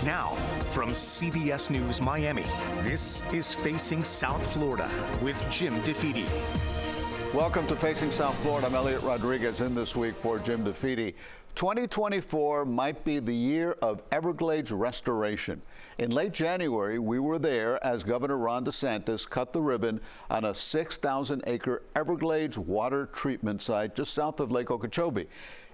Now, from CBS News Miami, this is Facing South Florida with Jim DeFede. Welcome to Facing South Florida. I'm Eliott Rodriguez in this week for Jim DeFede. 2024 might be the year of Everglades Restoration. In late January, we were there as Governor Ron DeSantis cut the ribbon on a 6,000-acre Everglades water treatment site just south of Lake Okeechobee.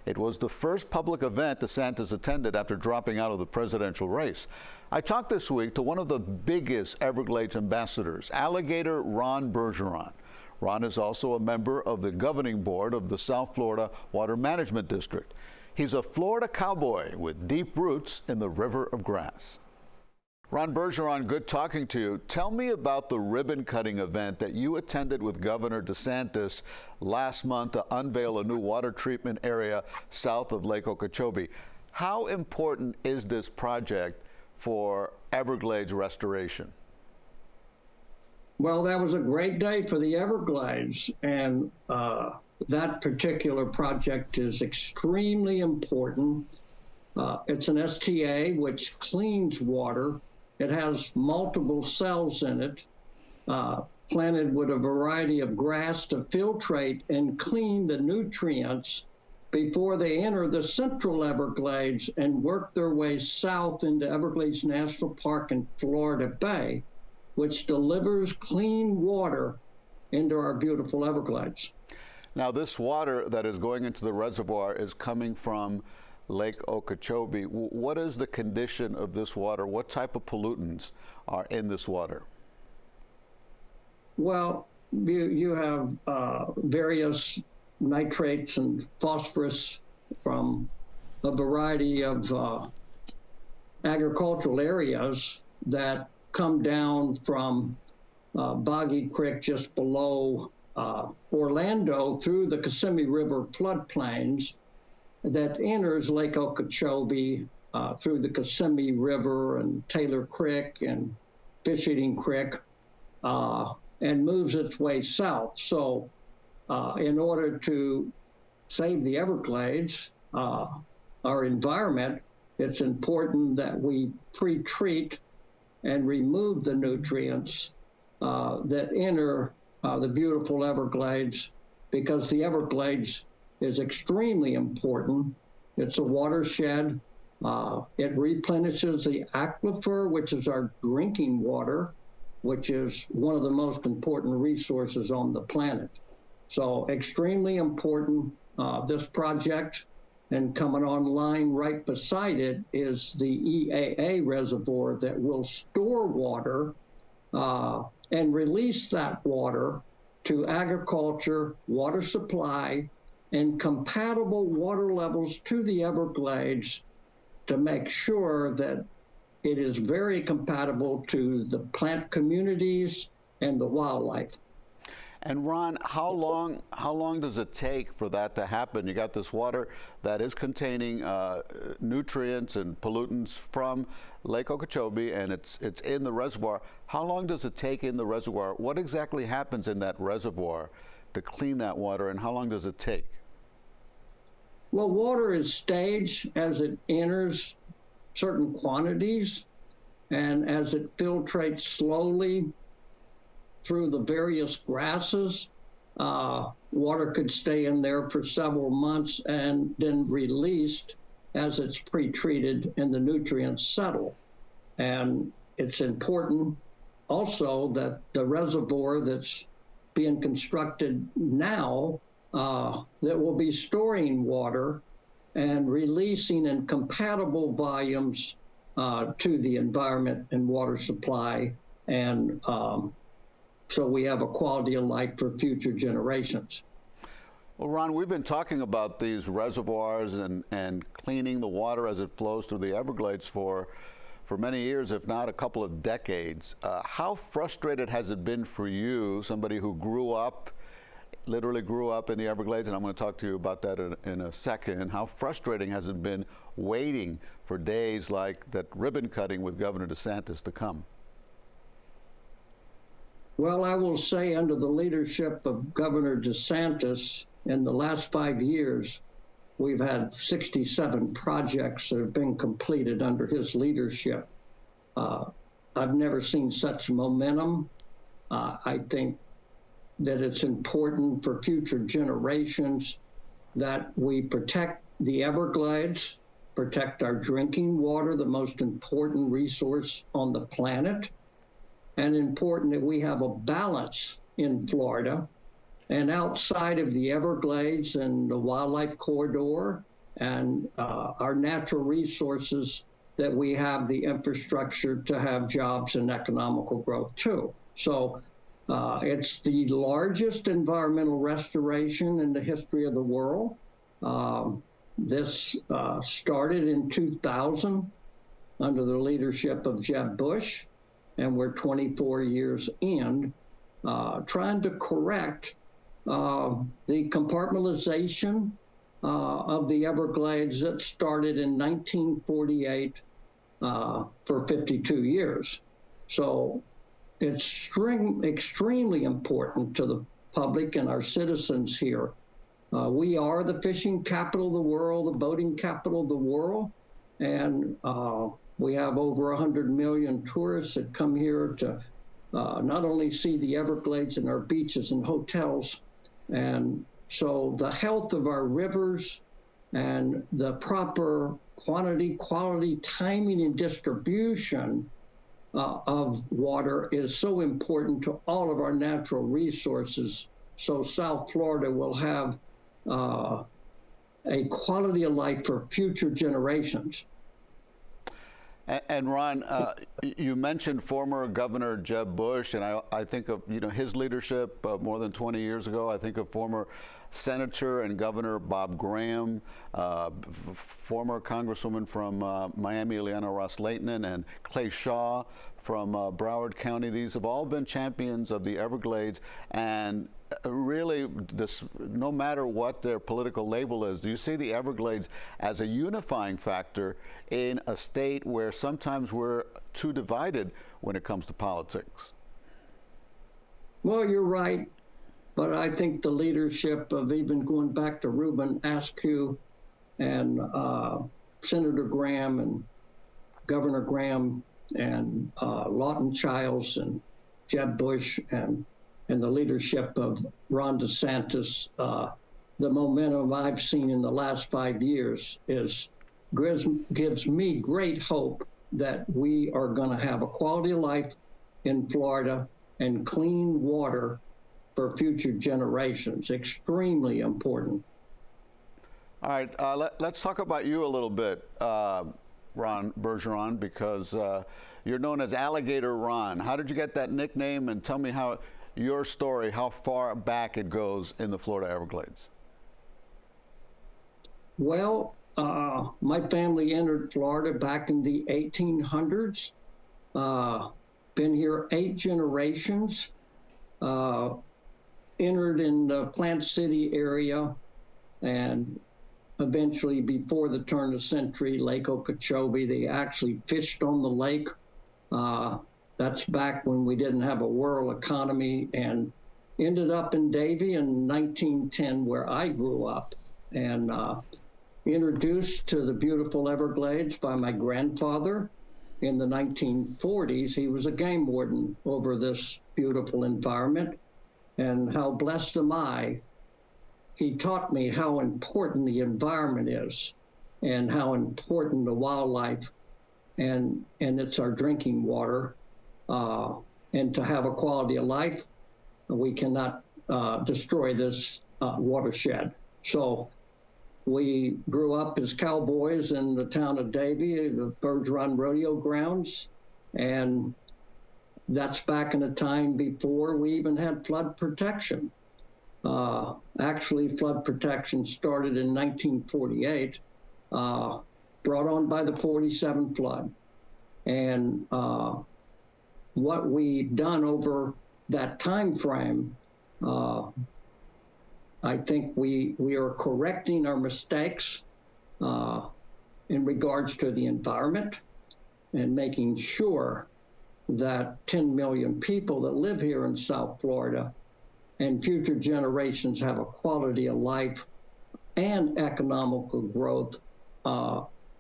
It was the first public event DeSantis attended after dropping out of the presidential race. I talked this week to one of the biggest Everglades ambassadors, Alligator Ron Bergeron. Ron is also a member of the governing board of the South Florida Water Management District. He's a Florida cowboy with deep roots in the River of Grass. Ron Bergeron, good talking to you. Tell me about the ribbon-cutting event that you attended with Governor DeSantis last month to unveil a new water treatment area south of Lake Okeechobee. How important is this project for Everglades restoration? Well, that was a great day for the Everglades, and that particular project is extremely important. It's an STA, which cleans water. It has multiple cells in it, planted with a variety of grass to filtrate and clean the nutrients before they enter the central Everglades and work their way south into Everglades National Park and Florida Bay, which delivers clean water into our beautiful Everglades. Now, this water that is going into the reservoir is coming from Lake Okeechobee. What is the condition of this water? What type of pollutants are in this water? Well, you have various nitrates and phosphorus from a variety of agricultural areas that come down from Boggy Creek just below Orlando through the Kissimmee River floodplains that enters Lake Okeechobee through the Kissimmee River and Taylor Creek and Fish Eating Creek and moves its way south. So in order to save the Everglades, our environment, it's important that we pre-treat and remove the nutrients that enter the beautiful Everglades, because the Everglades is extremely important. It's a watershed. It replenishes the aquifer, which is our drinking water, which is one of the most important resources on the planet. So extremely important, this project. And coming online right beside it is the EAA reservoir that will store water and release that water to agriculture, water supply, and compatible water levels to the Everglades to make sure that it is very compatible to the plant communities and the wildlife. And Ron, how long does it take for that to happen? You got this water that is containing nutrients and pollutants from Lake Okeechobee, and it's in the reservoir. How long does it take in the reservoir? What exactly happens in that reservoir to clean that water, and how long does it take? Well, water is staged as it enters certain quantities, and as it filtrates slowly through the various grasses, water could stay in there for several months and then released as it's pre-treated and the nutrients settle. And it's important also that the reservoir that's being constructed now that will be storing water and releasing in compatible volumes to the environment and water supply, and so we have a quality of life for future generations. Well, Ron, we've been talking about these reservoirs and cleaning the water as it flows through the Everglades for many years, if not a couple of decades. How frustrated has it been for you, somebody who literally grew up in the Everglades, and I'm going to talk to you about that in a second. How frustrating has it been waiting for days like that ribbon cutting with Governor DeSantis to come? Well, I will say under the leadership of Governor DeSantis in the last 5 years, we've had 67 projects that have been completed under his leadership. I've never seen such momentum. I think that it's important for future generations that we protect the Everglades, protect our drinking water, the most important resource on the planet, and important that we have a balance in Florida and outside of the Everglades and the wildlife corridor and our natural resources, that we have the infrastructure to have jobs and economical growth too. So it's the largest environmental restoration in the history of the world. This started in 2000 under the leadership of Jeb Bush, and we're 24 years in, trying to correct the compartmentalization of the Everglades that started in 1948 for 52 years. So it's extremely important to the public and our citizens here. We are the fishing capital of the world, the boating capital of the world, and we have over 100 million tourists that come here to not only see the Everglades and our beaches and hotels. And so the health of our rivers and the proper quantity, quality, timing, and distribution of water is so important to all of our natural resources. So South Florida will have a quality of life for future generations. And Ron, you mentioned former Governor Jeb Bush, and I think of his leadership more than 20 years ago. I think of former Senator and Governor Bob Graham, former Congresswoman from Miami, Eliott Ross-Leighton, and Clay Shaw from Broward County. These have all been champions of the Everglades, and really, no matter what their political label is, do you see the Everglades as a unifying factor in a state where sometimes we're too divided when it comes to politics? Well, you're right. But I think the leadership of, even going back to Reuben Askew and Senator Graham and Governor Graham and Lawton Chiles and Jeb Bush and the leadership of Ron DeSantis, the momentum I've seen in the last 5 years gives me great hope that we are going to have a quality of life in Florida and clean water for future generations. Extremely important. All right, let's talk about you a little bit, Ron Bergeron, because you're known as Alligator Ron. How did you get that nickname? And tell me how your story, how far back it goes in the Florida Everglades. Well, my family entered Florida back in the 1800s. Been here 8 generations. Entered in the Plant City area, and eventually, before the turn of the century, Lake Okeechobee, they actually fished on the lake. That's back when we didn't have a world economy, and ended up in Davie in 1910, where I grew up, and introduced to the beautiful Everglades by my grandfather in the 1940s. He was a game warden over this beautiful environment. And how blessed am I? He taught me how important the environment is and how important the wildlife and it's our drinking water. And to have a quality of life, we cannot destroy this watershed. So we grew up as cowboys in the town of Davie, the Bergeron Rodeo Grounds, and that's back in a time before we even had flood protection. Actually, flood protection started in 1948, brought on by the 47 flood. And what we've done over that time frame, I think we are correcting our mistakes in regards to the environment and making sure that 10 million people that live here in South Florida and future generations have a quality of life and economical growth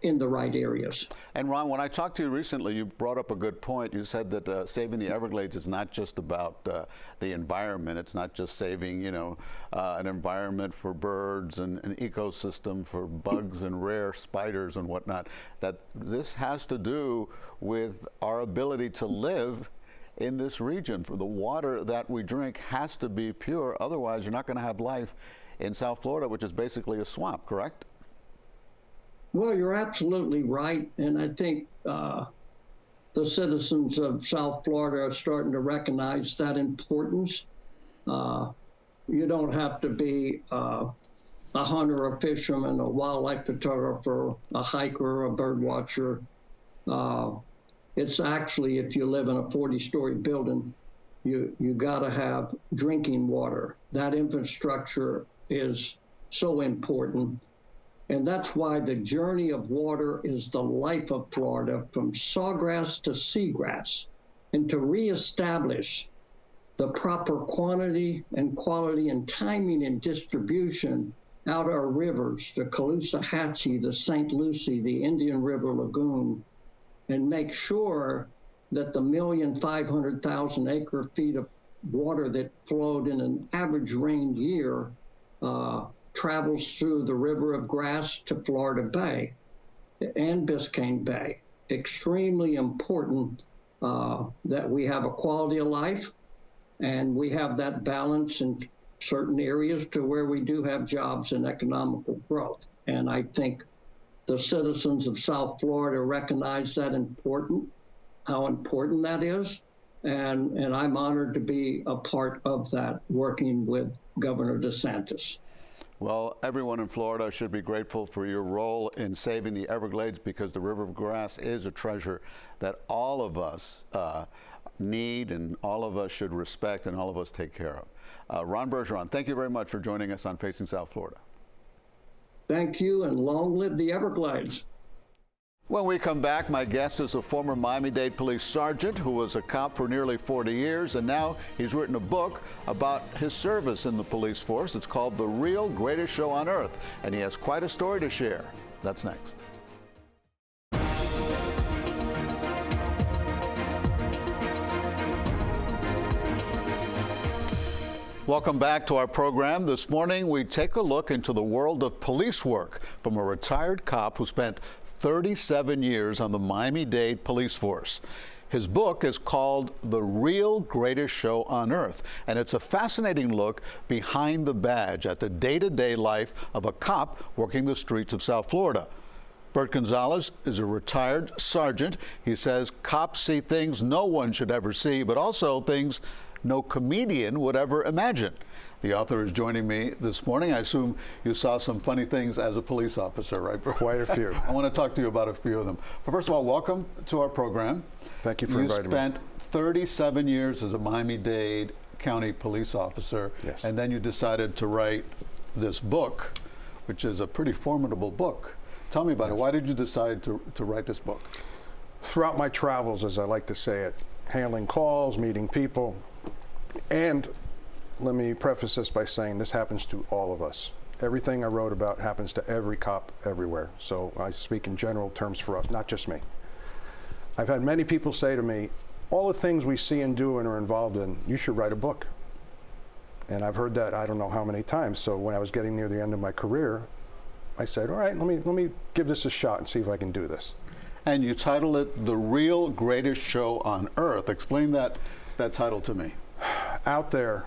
in the right areas. And Ron, when I talked to you recently, you brought up a good point. You said that saving the Everglades is not just about the environment. It's not just saving, an environment for birds and an ecosystem for bugs and rare spiders and whatnot. That this has to do with our ability to live in this region. For the water that we drink has to be pure. Otherwise, you're not going to have life in South Florida, which is basically a swamp, correct? Well, you're absolutely right. And I think the citizens of South Florida are starting to recognize that importance. You don't have to be a hunter, a fisherman, a wildlife photographer, a hiker, a bird watcher. It's actually, if you live in a 40-story building, you got to have drinking water. That infrastructure is so important. And that's why the journey of water is the life of Florida, from sawgrass to seagrass, and to reestablish the proper quantity and quality and timing and distribution out our rivers, the Caloosahatchee, the St. Lucie, the Indian River Lagoon, and make sure that the 1,500,000 acre feet of water that flowed in an average rain year travels through the River of Grass to Florida Bay and Biscayne Bay. Extremely important that we have a quality of life and we have that balance in certain areas to where we do have jobs and economical growth. And I think the citizens of South Florida recognize that how important that is. And I'm honored to be a part of that, working with Governor DeSantis. Well, everyone in Florida should be grateful for your role in saving the Everglades, because the River of Grass is a treasure that all of us need and all of us should respect and all of us take care of. Ron Bergeron, thank you very much for joining us on Facing South Florida. Thank you, and long live the Everglades. When we come back, my guest is a former Miami-Dade Police Sergeant who was a cop for nearly 40 years, and now he's written a book about his service in the police force. It's called The Real Greatest Show on Earth, and he has quite a story to share. That's next. Welcome back to our program. This morning, we take a look into the world of police work from a retired cop who spent 37 years on the Miami-Dade Police Force. His book is called The Real Greatest Show on Earth, and it's a fascinating look behind the badge at the day-to-day life of a cop working the streets of South Florida. Bert Gonzalez is a retired sergeant. He says cops see things no one should ever see, but also things no comedian would ever imagine. The author is joining me this morning. I assume you saw some funny things as a police officer, right? Quite a few. I want to talk to you about a few of them. But first of all, welcome to our program. Thank you for inviting me. You spent 37 years as a Miami-Dade County police officer, yes. And then you decided to write this book, which is a pretty formidable book. Tell me about it. Why did you decide to write this book? Throughout my travels, as I like to say it, handling calls, meeting people, and let me preface this by saying this happens to all of us. Everything I wrote about happens to every cop everywhere. So I speak in general terms for us, not just me. I've had many people say to me, all the things we see and do and are involved in, you should write a book. And I've heard that I don't know how many times. So when I was getting near the end of my career, I said, all right, let me give this a shot and see if I can do this. And you titled it The Real Greatest Show on Earth. Explain that title to me. Out there,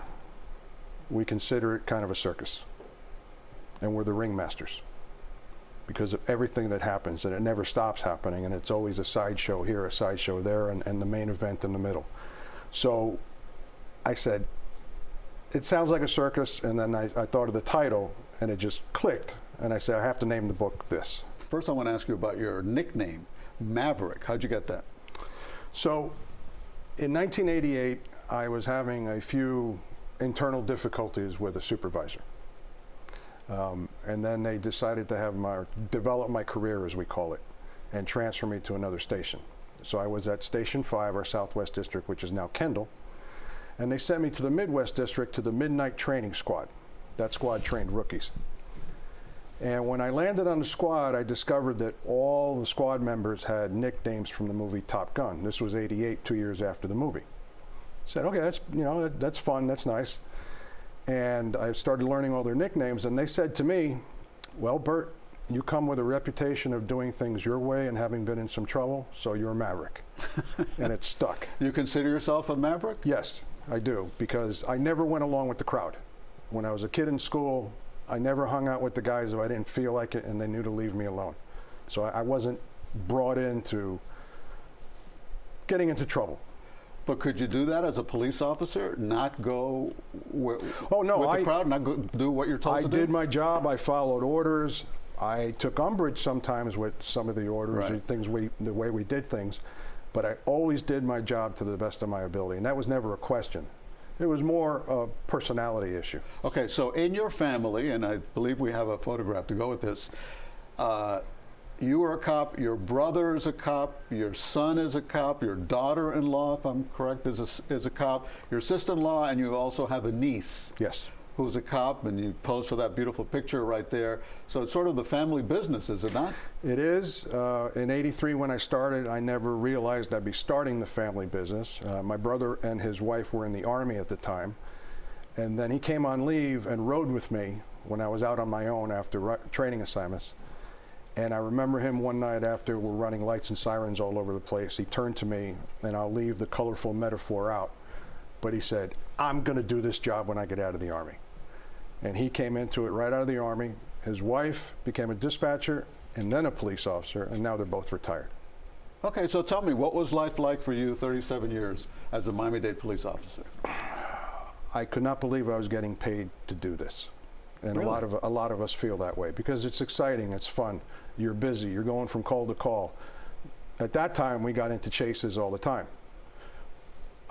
we consider it kind of a circus, and we're the ringmasters because of everything that happens, and it never stops happening, and it's always a sideshow here, a sideshow there, and the main event in the middle. So I said, it sounds like a circus, and then I thought of the title, and it just clicked, and I said, I have to name the book this. First, I want to ask you about your nickname, Maverick. How'd you get that? So in 1988, I was having a few internal difficulties with a supervisor. And then they decided to develop my career, as we call it, and transfer me to another station. So I was at Station 5, our Southwest District, which is now Kendall, and they sent me to the Midwest District to the Midnight Training Squad. That squad trained rookies. And when I landed on the squad, I discovered that all the squad members had nicknames from the movie Top Gun. This was '88, 2 years after the movie. I said, okay, that's fun, that's nice. And I started learning all their nicknames, and they said to me, well, Bert, you come with a reputation of doing things your way and having been in some trouble, so you're a Maverick. And it stuck. You consider yourself a Maverick? Yes, I do, because I never went along with the crowd. When I was a kid in school, I never hung out with the guys if I didn't feel like it and they knew to leave me alone. So I wasn't brought into getting into trouble. But could you do that as a police officer? Not go with the crowd, not go do what you're told to do? I did my job. I followed orders. I took umbrage sometimes with some of the orders and things the way we did things, but I always did my job to the best of my ability, and that was never a question. It was more a personality issue. Okay, so in your family, and I believe we have a photograph to go with this, you are a cop, your brother is a cop, your son is a cop, your daughter-in-law, if I'm correct, is a cop, your sister-in-law, and you also have a niece. Yes. Who's a cop, and you posed for that beautiful picture right there. So it's sort of the family business, is it not? It is. In '83, when I started, I never realized I'd be starting the family business. My brother and his wife were in the Army at the time, and then he came on leave and rode with me when I was out on my own after training assignments. And I remember him one night after we're running lights and sirens all over the place, he turned to me, and I'll leave the colorful metaphor out, but he said, I'm going to do this job when I get out of the Army. And he came into it right out of the Army. His wife became a dispatcher and then a police officer, and now they're both retired. Okay, so tell me, what was life like for you 37 years as a Miami-Dade police officer? I could not believe I was getting paid to do this. And really? a lot of us feel that way because it's exciting, it's fun. You're busy, you're going from call to call. At that time, we got into chases all the time.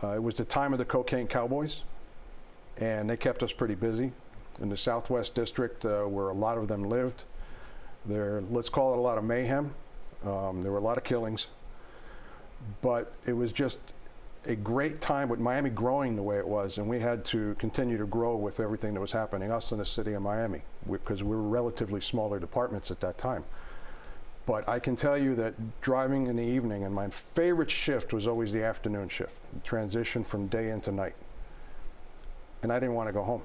It was the time of the cocaine cowboys, and they kept us pretty busy. In the Southwest District, where a lot of them lived, let's call it a lot of mayhem. There were a lot of killings, but it was just a great time with Miami growing the way it was, and we had to continue to grow with everything that was happening, us in the city of Miami, because we were relatively smaller departments at that time. But I can tell you that driving in the evening, and my favorite shift was always the afternoon shift, transition from day into night. And I didn't want to go home.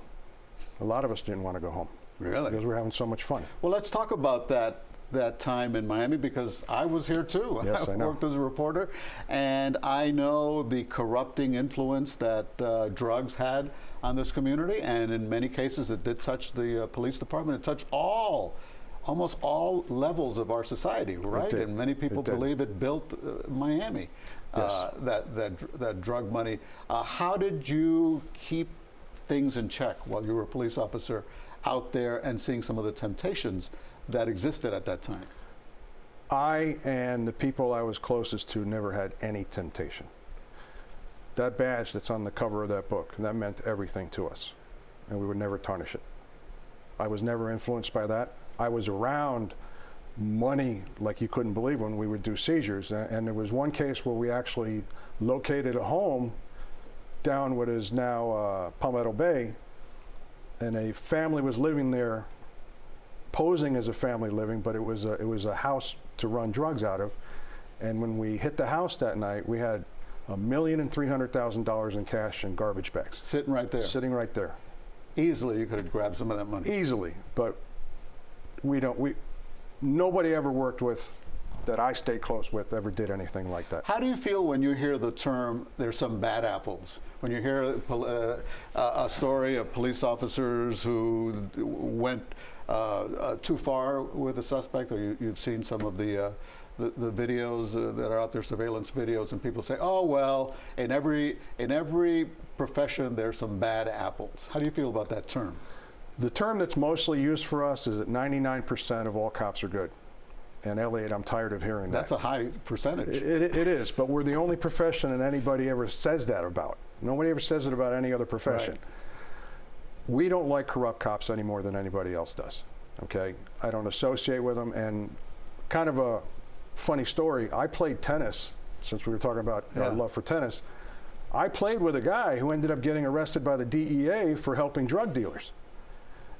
A lot of us didn't want to go home. Really? Because we're having so much fun. Well, let's talk about that time in Miami, because I was here too. Yes, I know. Worked as a reporter, and I know the corrupting influence that drugs had on this community, and in many cases it did touch the police department. It touched almost all levels of our society, right? And many people believe it built Miami, yes. that drug money. How did you keep things in check while you were a police officer out there and seeing some of the temptations that existed at that time? I and the people I was closest to never had any temptation. That badge that's on the cover of that book, that meant everything to us, and we would never tarnish it. I was never influenced by that. I was around money like you couldn't believe when we would do seizures, and there was one case where we actually located a home down what is now Palmetto Bay, and a family was living there, posing as a family living, but it was a house to run drugs out of. And when we hit the house that night, we had $1,300,000 in cash and garbage bags. Sitting right there. Sitting right there. Easily, you could have grabbed some of that money. Easily, but nobody ever worked with, that I stayed close with, ever did anything like that. How do you feel when you hear the term, there's some bad apples? When you hear a story of police officers who went too far with a suspect, or you've seen some of the videos that are out there, surveillance videos, and people say, oh, well, in every profession there's some bad apples. How do you feel about that term? The term that's mostly used for us is that 99% of all cops are good. And Eliott, I'm tired of hearing that. That's a high percentage. It is, but we're the only profession that anybody ever says that about. Nobody ever says it about any other profession. Right. We don't like corrupt cops any more than anybody else does, okay? I don't associate with them, and kind of a funny story, I played tennis, since we were talking about our love for tennis. I played with a guy who ended up getting arrested by the DEA for helping drug dealers.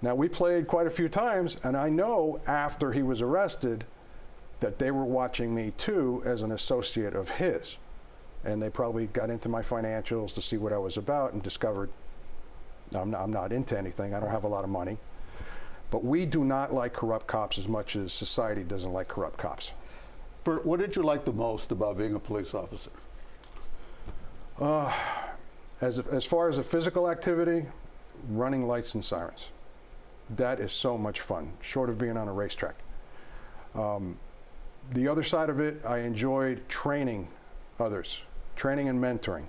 Now, we played quite a few times, and I know after he was arrested that they were watching me too as an associate of his. And they probably got into my financials to see what I was about and discovered I'm not into anything. I don't have a lot of money. But we do not like corrupt cops as much as society doesn't like corrupt cops. Bert, what did you like the most about being a police officer? As far as a physical activity, running lights and sirens. That is so much fun, short of being on a racetrack. The other side of it, I enjoyed training others, training and mentoring.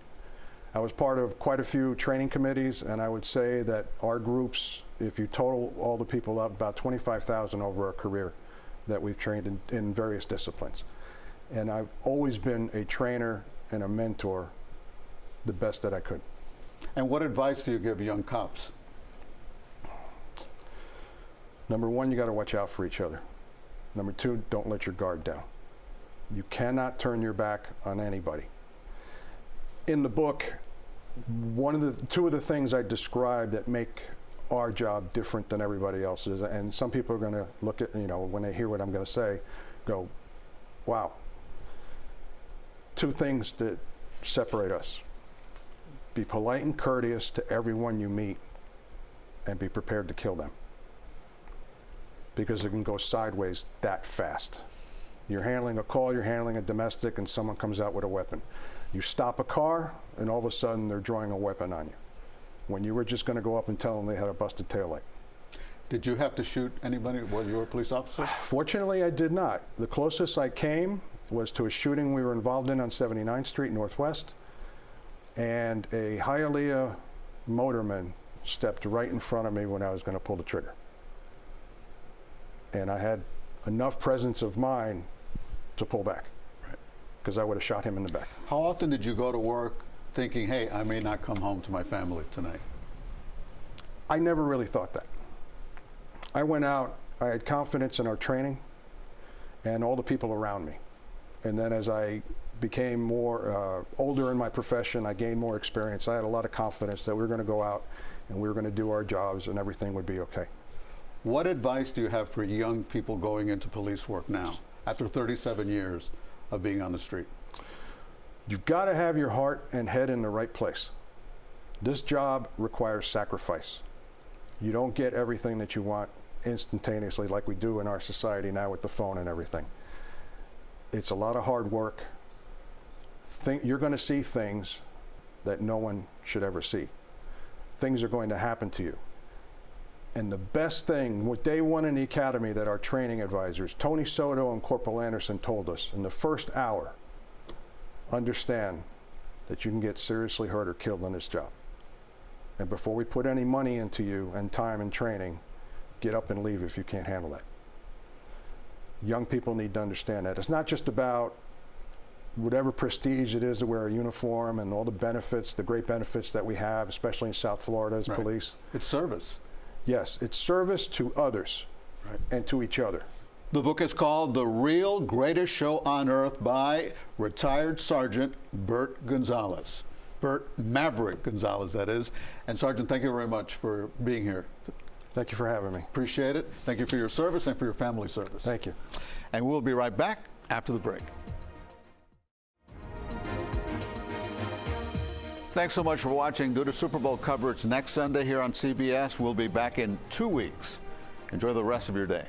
I was part of quite a few training committees, and I would say that our groups, if you total all the people up, about 25,000 over our career that we've trained in various disciplines. And I've always been a trainer and a mentor the best that I could. And what advice do you give young cops? Number one, you got to watch out for each other. Number two, don't let your guard down. You cannot turn your back on anybody. In the book, two of the things I describe that make our job different than everybody else's, and some people are going to look at, when they hear what I'm going to say, go, wow. Two things that separate us. Be polite and courteous to everyone you meet, and be prepared to kill them. Because it can go sideways that fast. You're handling a call, you're handling a domestic, and someone comes out with a weapon. You stop a car, and all of a sudden they're drawing a weapon on you, when you were just going to go up and tell them they had a busted taillight. Did you have to shoot anybody while you were a police officer? Fortunately, I did not. The closest I came was to a shooting we were involved in on 79th Street Northwest, and a Hialeah motorman stepped right in front of me when I was going to pull the trigger. And I had enough presence of mind to pull back, because I would have shot him in the back. How often did you go to work thinking, hey, I may not come home to my family tonight? I never really thought that. I went out, I had confidence in our training and all the people around me. And then as I became more older in my profession, I gained more experience. I had a lot of confidence that we were going to go out and we were going to do our jobs and everything would be okay. What advice do you have for young people going into police work now, after 37 years of being on the street? You've got to have your heart and head in the right place. This job requires sacrifice. You don't get everything that you want instantaneously like we do in our society now with the phone and everything. It's a lot of hard work. You're going to see things that no one should ever see. Things are going to happen to you. And the best thing, what day one in the academy that our training advisors, Tony Soto and Corporal Anderson, told us in the first hour, understand that you can get seriously hurt or killed in this job. And before we put any money into you and time and training, get up and leave if you can't handle that. Young people need to understand that. It's not just about whatever prestige it is to wear a uniform and all the benefits, the great benefits that we have, especially in South Florida as police. It's service. Yes, it's service to others and to each other. The book is called The Real Greatest Show on Earth by retired Sergeant Bert Gonzalez. Bert Maverick Gonzalez, that is. And Sergeant, thank you very much for being here. Thank you for having me. Appreciate it. Thank you for your service and for your family service. Thank you. And we'll be right back after the break. Thanks so much for watching. Due to Super Bowl coverage next Sunday here on CBS, we'll be back in 2 weeks. Enjoy the rest of your day.